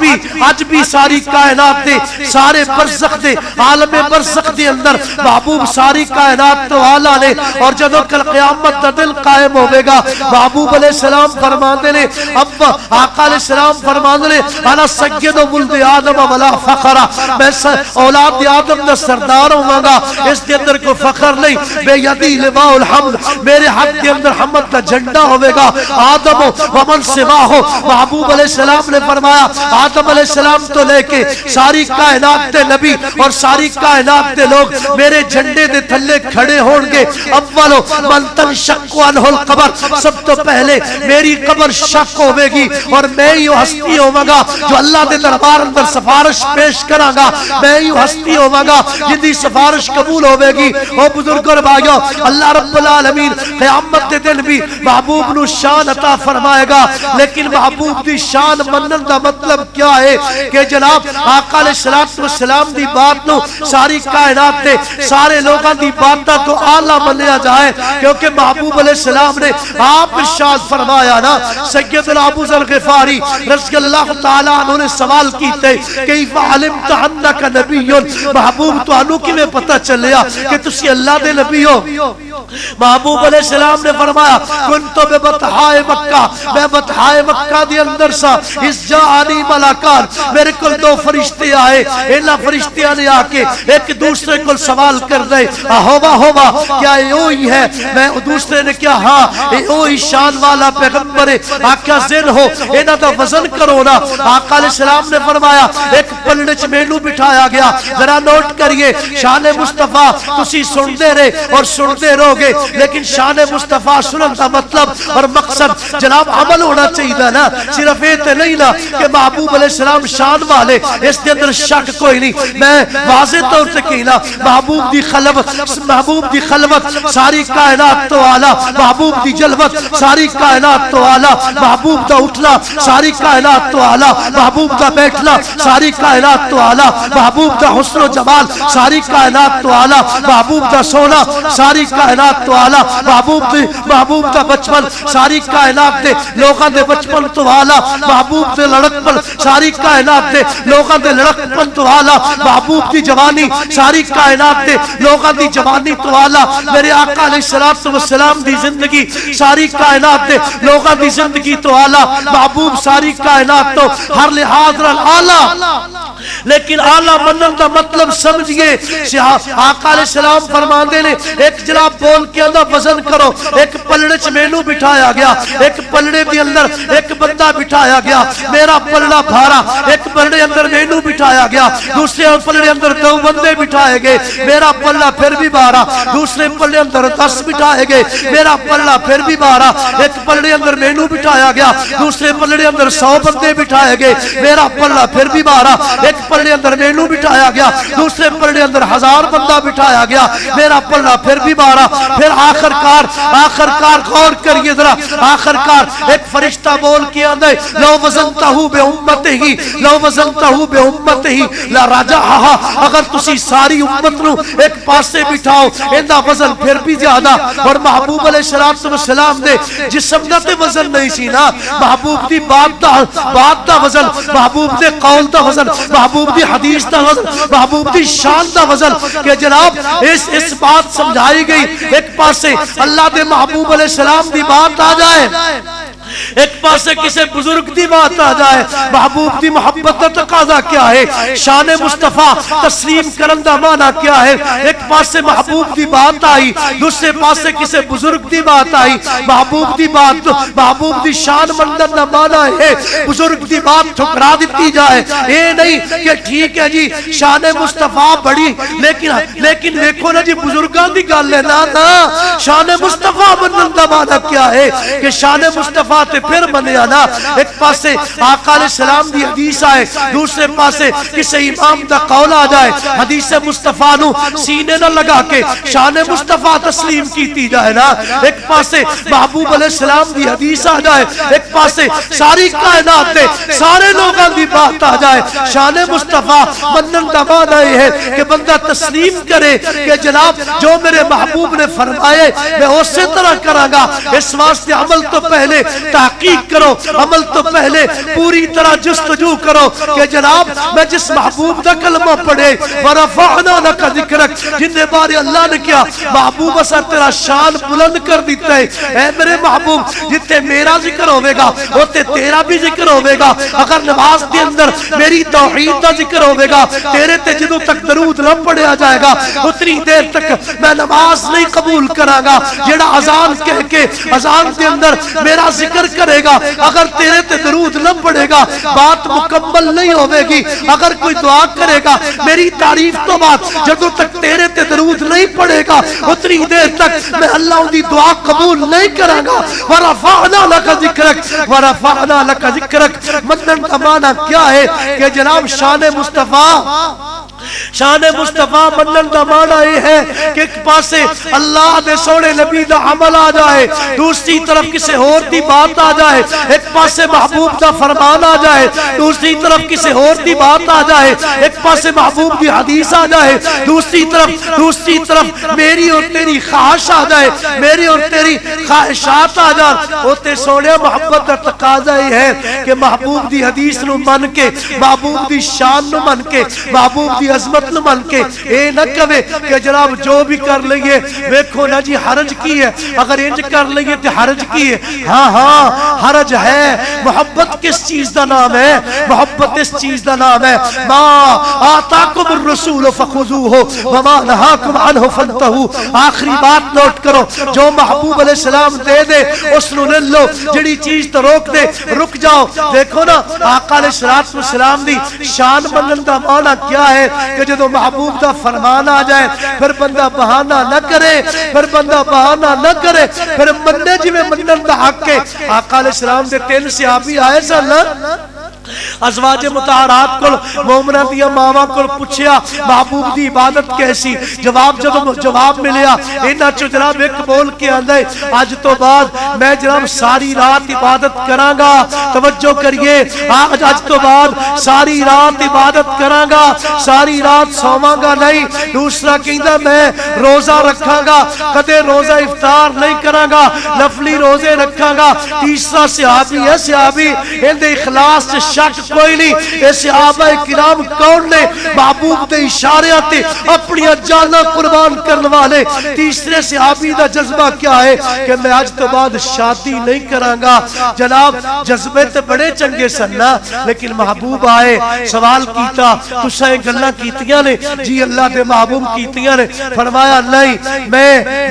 بھی ساری کائنات دے سارے برزخ دے عالم برزخ دے اندر محبوب ساری کائنات تو آلہ نے اور جدو کل قیامت دا دل قائم ہوئے گا محبوب علیہ السلام فرماندے نے اب آقا علیہ السلام فرماندے نے انا سید ولد آدم ولا فخرہ میں اولاد آدم دا سردار ہوں گا اس دے اندر کو فخر نہیں بے یدی لواء الحمد میرے حق دے اندر حمد دا جھنڈا ہوئے گا آدم ومن سوا ہو محبوب علیہ السلام نے فرمایا آدم علیہ السلام تو لے کے ساری کائنات دے نبی اور ساری کائنات دے لوگ میرے جھنڈے دے تھلے کھڑے ہونگے اولو من تنشق عنہ القبر سب تو پہلے میری قبر شک ہوئے گی اور میں ہی ہستی ہوگا جو اللہ دے دربار اندر سفارش پیش کروں گا میں ہی ہستی ہوگا جدی سفارش قبول ہوئے گی او بزرگ اور بھائیو اللہ رب العالمین قیامت دے دن بھی محبوب نو شان عطا فرمائے گا لیکن محبوب دی شان منن دا مطلب کیا ہے کہ جناب آقا علیہ السلام دی بات نو ساری کائنات تے سارے لوگاں دی باتاں تو اعلیٰ منیا جائے کیونکہ محبوب علیہ السلام نے آپ ارشاد فرمایا نا سیدنا ابو ذر غفاری رضی اللہ تعالیٰ عنہ نے سوال کیتے کیف علمت انک نبی محبوب تو انو کی میں پتہ چلیا کہ تسی اللہ دے نبی ہو محبوب علیہ السلام نے فرمایا کنتو بے بطحائے مکہ میں بطحائے مکہ دی اندر سا اس جاءنی ملاکان میرے کل دو فرشتے آئے انہا فرشتیاں نے آکے ایک دوسرے کل سوال کر دے ہووا کیا یہ ہے میں دوسرے نے کیا ہاں یہ شان والا پیغمبر ہے آقا زن ہو انہا دا وزن کرو نا آقا علیہ السلام نے فرمایا ایک پلڑچ مینو بٹھایا گیا ذرا نوٹ کریے شان مصطفیٰ تسی سن دے رہے اور سن دے رو گے لیکن شان مصطفیٰ سنن کا مطلب اور مقصد جناب عمل ہونا چاہیے نا صرف یہ نہیں نا کہ محبوب علیہ السلام شان والے اس کے اندر شک کوئی نہیں میں واضح طور سے کہنا محبوب دی خلوت ساری کائنات تو آلہ محبوب دی جلوت ساری کائنات تو آلہ محبوب دا اٹھنا ساری کائنات تو آلہ محبوب دا بیٹھنا ساری کائنات تو آلہ محبوب دا حسن و جمال ساری کائنات تو آلہ محبوب دا سونا ساری کائنات تو آلہ محبوب دا بچپن ساری کائنات دے لوگاں دے بچپن تو آلہ محبوب دے لڑکپن ساری کائنات دے لوگاں دے لڑکپن تو آلہ محبوب دی جوانی ساری کائنات دے لوگاں دی جوانی تو آلہ میرے آقا علیہ السلام دی زندگی ساری کائنات دے لوگاں دی زندگی تو آلہ محبوب ساری کائنات تو ہر لحاظ رل آلہ لیکن آلہ منن دا مطلب سمجھئے آقا علیہ السلام فرماندے نے ایک جناب بول کے اندر وزن کرو ایک پلڑے چ مینو بٹھایا گیا ایک پلڑے دی اندر ایک بندہ بٹھایا گیا میرا پلڑا بھارا ایک پلڑے اندر مینو بٹھایا گیا دوسرے پلڑے اندر دو بندے بٹھائے گئے میرا پلڑا پھر بھی بھارا دوسرے پلڑے اندر 10 بٹھائے گئے میرا پلڑا پھر بھی بھارا ایک پلڑے اندر مینو بٹھایا گیا دوسرے پلڑے اندر 100 بندے بٹھائے گئے میرا پلڑا پھر بھی بھارا ایک پلڑے اندر مینو بٹھایا گیا دوسرے پلڑے اندر 1000 بندہ بٹھایا گیا میرا پلڑا پھر بھی بھارا پھر آخر کار غور کریے ذرا آخر کار ایک فرشتہ بول کے آندے لو وزنتہو بے امتہی لا راجعہا اگر تسی ساری امت نو ایک پاسے بٹھاؤ اندہ وزن پھر بھی زیادہ اور محبوب علیہ السلام دے جسم دا تے وزن نہیں سی نا محبوب دی بات دا وزن محبوب دے قول دا وزن محبوب دی حدیث دا وزن محبوب دی شان دا وزن کہ جناب اس بات سمجھائی گئی ایک پاسے اللہ دے محبوب علیہ السلام دی بات آ جائے ایک پاسے کسے بزرگ دی بات آ جائے محبوب دی محبت دا تقاضا کیا ہے شان مصطفیٰ تسلیم کرندہ معنی کیا ہے ایک پاسے محبوب دی بات آئی دوسرے پاسے کسے بزرگ دی بات آئی محبوب دی بات محبوب دی شان مندن دا معنی ہے بزرگ دی بات ٹھکرا دیتی جائے اے نہیں کہ ٹھیک ہے جی شان مصطفیٰ بڑی لیکن دیکھو نا جی بزرگان دی گل ہے نا شان مصطفیٰ مندن دا معنی کیا ہے کہ شان مصطفیٰ تے پھر منیا نا. ایک پاسے آقا علیہ السلام دی حدیث آئے, دوسرے پاسے کسی امام دا قول آ جائے, حدیث مصطفیٰ نو سینے نہ لگا کے شان مصطفیٰ تسلیم کیتی جائے نا. ایک پاسے محبوب علیہ السلام دی حدیث آ جائے, ایک پاسے ساری کائنات دے سارے لوگاں دی بات آ جائے. شان مصطفیٰ منن دا معنی یہ ہے کہ بندہ تسلیم کرے کہ جناب جو میرے محبوب نے فرمائے میں اسی طرح کراں گا. اس واسطے عمل تو پہلے تحقیق کرو, عمل تو پہلے پوری طرح جستجو کرو کہ جناب میں جس محبوب دا کلمہ پڑھے ورفعنا لک ذکرک, جن بارے اللہ نے کیا محبوب اسا تیرا شان بلند کر دیتا ہے. اے میرے محبوب جتے میرا ذکر ہوئے گا ہوتے تیرا بھی ذکر ہوئے گا. اگر نماز کے اندر میری توحید دا ذکر ہوئے گا, تیرے تے جدوں تک درود نہ پڑھیا جائے گا اتنی دیر تک میں نماز نہیں قبول کراں گا. جڑا اذان کہہ کے اذان کے اندر میرا ذکر کرے گا اگر تیرے تے درود نہ پڑھے گا بات مکمل نہیں ہوے گی. اگر کوئی دعا کرے گا میری تعریف تو بات جدوں تک تیرے تے درود نہیں پڑھے گا اتنی دیر تک میں اللہ دی دعا قبول نہیں کراں گا. ورفعنا لک ذکرک, ورفعنا لک ذکرک منن کا معنی کیا ہے کہ جناب شان مصطفیٰ, شان مصطفیٰ منن دا معنی یہ ہے کہ ایک پاسے اللہ دے سونے نبی دا عمل آ جائے, دوسری طرف کسی اور دی بات آ جائے. ایک پاسے محبوب دا فرمان آ جائے, دوسری طرف کسی اور دی بات آ جائے. ایک پاسے محبوب دی حدیث آ جائے, دوسری طرف میری اور تیری خواہش آ جائے, میری اور تیری خواہشات آ جائے. ہوتے سونے محبت دا تقاضا یہ ہے کہ محبوب دی حدیث نو من کے, محبوب دی شان نو من کے, محبوب دی عظمت نہ من کے اے نہ کہے کہ جناب جو بھی کر لئیے ویکھو نا جی حرج کی ہے, اگر انج کر لئیے تو حرج کی ہے. ہاں ہاں حرج ہے. محبت کس چیز دا نام ہے؟ محبت اس چیز دا نام ہے ما آتاکم الرسول فخذوہ وما نہاکم عنہ فانتہوا. آخری بات نوٹ کرو, جو محبوب علیہ السلام دے دے اس نو لے لو, جڑی چیز تو روک دے رک جاؤ. دیکھو نا آقا علیہ السلام دی شان منن دا معنی کیا ہے کہ جدو محبوب دا فرمان آ جائے پھر بندہ بہانہ نہ کرے, پھر بندہ بہانہ نہ کرے, پھر مننے جی میں منن دا حق ہے. آقا علیہ السلام دے 3 صحابی آئے سن, ازواج مطہرات کو مومنہ دیا ماما کو پوچھیا محبوب دی عبادت کیسی؟ جواب ملیا انہاں چو جناب ایک بول کے آندھے آج تو بعد میں جناب ساری رات عبادت کراں گا. توجہ کریے, آج تو بعد ساری رات عبادت کراں گا, ساری رات سوواں گا نہیں. دوسرا کہندا میں روزہ رکھاں گا, کدے روزہ افطار نہیں کراں گا, نفلی روزے رکھاں گا. تیسرا صحابی ہے, صحابی اندے اخلاص سے شک کوئی نہیں. اے صحابہ کرام کون نے محبوب دے اشارے تے اپنی جاناں قربان کرنے والے. تیسرے صحابی دا جذبہ کیا ہے کہ میں آج تو بعد شادی نہیں کراں گا. جناب جذبے تے بڑے چنگے سن نا, لیکن محبوب آئے سوال کیتا تساں گلاں کیتیاں نے؟ جی اللہ دے محبوب کیتیاں نے. فرمایا نہیں,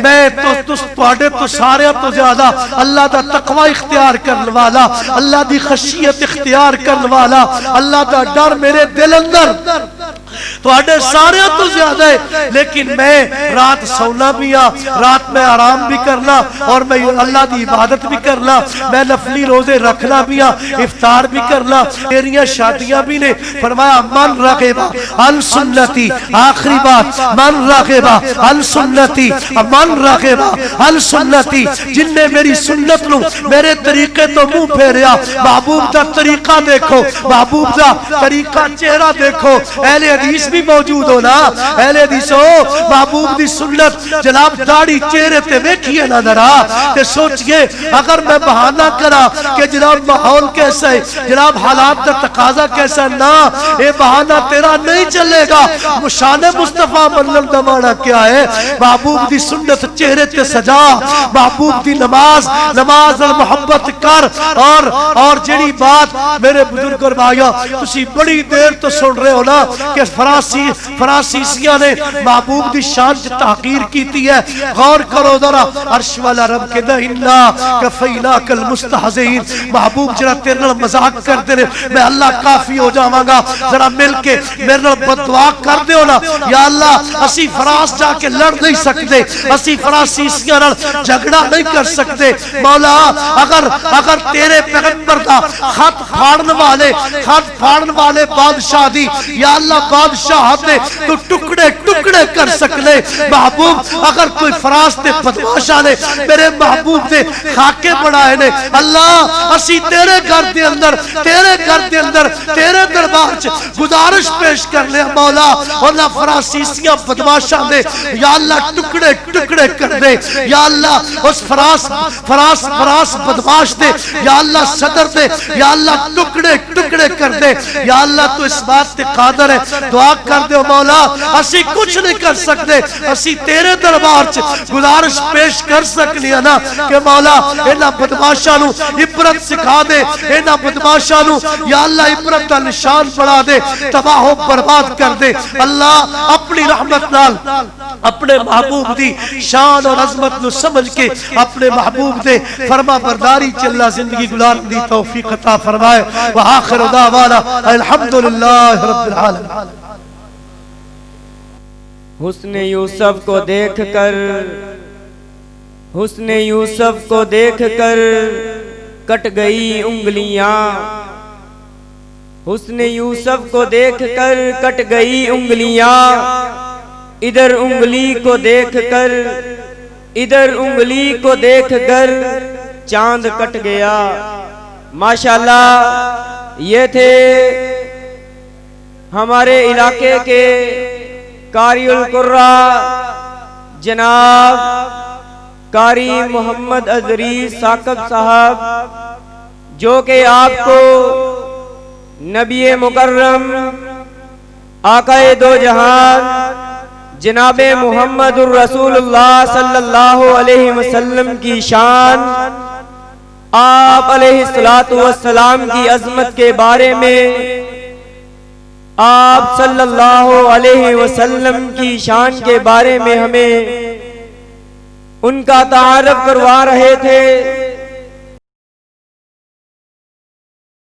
میں تو تواڈے تو سارے تو زیادہ اللہ دا تقوی اختیار کرنے والا, اللہ دی خشیت اختیار کرنے والا, اللہ دا ڈر میرے دل اندر تواڈے سارے تو زیادہ ہے. لیکن میں رات سونا بھی ہاں, رات میں آرام بھی کرنا اور میں اللہ دی عبادت بھی کرنا, میں نفلی روزے رکھنا بھی ہاں, افطار بھی کرنا, میریاں شادیاں بھی نے. فرمایا من رغبا عن سنتی, آخری بات, من رغبا عن سنتی, من رغبا عن سنتی, جن نے میری سنت نو میرے طریقے تو منہ پھیریا. محبوب دا طریقہ دیکھو, محبوب دا طریقہ چہرہ دیکھو. اہل حدیث بھی موجود ہو نا, اہل حدیث ہو, محبوب دی سنت جناب داڑھی چہرے تے ویکھیے نہ ذرا تے سوچئے اگر میں بہانہ کرا کہ جناب ماحول کیسا ہے, جناب حالات کا تقاضا کیسا, نہ اے بہانہ تیرا نہیں چلے گا. شان مصطفیٰ منن دا معنی کیا ہے؟ محبوب دی سنت چہرے تے سجا, محبوب دی نماز محبت کر. اور جڑی بات میرے بزرگ اور بھائیو تسی بڑی دیر تو سن رہے ہو نا کہ فرانسیسیاں نے محبوب دی شان چ تحقیر کیتی ہے. غور کرو ذرا, عرش والا رب کہندا انا کفیناک المستہزئین, محبوب جڑا تیرے نال مذاق کردے نے میں اللہ کافی ہو جاواں گا. ذرا مل کے میرے نال بددعا کر دیو نا, یا اللہ اسی فرانس جا کے لڑ نہیں سکتے, اسی فرانسیسیاں نال جھگڑا نہیں کر سکتے. مولا اگر تیرے پیغمبر دا خط پھاڑن والے بادشاہ دی یا اللہ بادشاہ دے تو ٹکڑے ٹکڑے کر سکنے. محبوب اگر کوئی فرانس دے بدماشاں نے میرے محبوب دے خاکے بنائے نے, اللہ اسی تیرے گھر دے اندر تیرے دربار چ گزارش پیش کر لے مولا, انہاں فرانسیسیاں بدماشاں دے یا اللہ ٹکڑے ٹکڑے کر دے. یا اللہ اس فرانس بدماش دے یا اللہ صدر دے یا اللہ ٹکڑے ٹکڑے کر دے. یا اللہ تو اس بات تے قادر ہے, دعا کر دے مولا. اسی کچھ نہیں کر سکتے, اسی تیرے دربار چ گزارش پیش کر سکنے نا کہ مولا انہاں بدماشاں نو عبرت سکھا دے, انہاں بدماشاں نو یا اللہ عبرت دا نشان پڑھا دے, تباہ و برباد کر دے. اللہ اپنی رحمت نال اپنے محبوب دی شان اور عظمت نو سمجھ کے اپنے محبوب دے فرما برداری چ اللہ زندگی گزارن دی توفیق عطا فرمائے. وآخر دعوانا الحمدللہ رب العالمین. حسن یوسف کو دیکھ کر کٹ گئی انگلیاں, حسن یوسف کو دیکھ کر کٹ گئی انگلیاں, ادھر انگلی کو دیکھ کر چاند کٹ گیا. ماشاءاللہ یہ تھے ہمارے علاقے کے قاری القراء جناب قاری محمد ادریس ثاقب صاحب, جو کہ آپ کو نبی مکرم آقا دو جہان جناب محمد الرسول اللہ صلی اللہ علیہ وسلم کی شان, آپ علیہ السلام کی عظمت کے بارے میں, آپ صلی اللہ علیہ وسلم کی شان کے بارے میں ہمیں ان کا تعارف کروا رہے تھے.